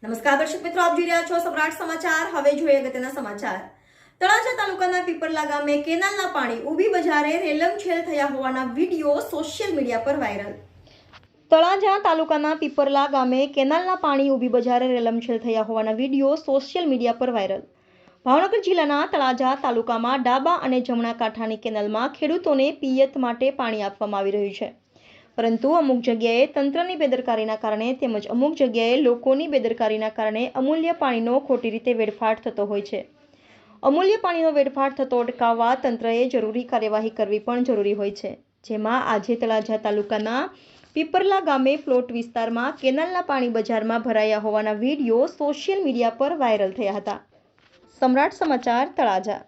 નમસ્કાર દર્શક મિત્રો, આપ જોઈ રહ્યા છો સમ્રાટ સમાચાર। હવે જોઈએ અગત્યના સમાચાર। તળાજા તાલુકાના પીપરલા ગામે કેનાલના પાણી ઊભી બજારે રેલમછેલ થયા હોવાના વિડીયો સોશિયલ મીડિયા પર વાયરલ। તળાજા તાલુકાના પીપરલા ગામે કેનાલના પાણી ઊભી બજારે રેલમછેલ થયા હોવાના વિડીયો સોશિયલ મીડિયા પર વાયરલ। ભાવનગર જિલ્લાના તળાજા તાલુકામાં ડાબા અને જમણા કાંઠાની કેનાલમાં ખેડૂતોને પિયત માટે પાણી આપવામાં આવી રહ્યું છે, પરંતુ અમુક જગ્યાએ તંત્રની બેદરકારીના કારણે તેમજ અમુક જગ્યાએ લોકોની બેદરકારીના કારણે અમૂલ્ય પાણીનો ખોટી રીતે વેડફાટ થતો હોય છે। અમૂલ્ય પાણીનો વેડફાટ થતો અટકાવવા તંત્રએ જરૂરી કાર્યવાહી કરવી પણ જરૂરી હોય છે, જેમાં આજે તળાજા તાલુકાના પીપરલા ગામે પ્લોટ વિસ્તારમાં કેનાલના પાણી બજારમાં ભરાયા હોવાના વિડીયો સોશિયલ મીડિયા પર વાયરલ થયા હતા। સમ્રાટ સમાચાર, તળાજા।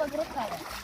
પગ રખાડે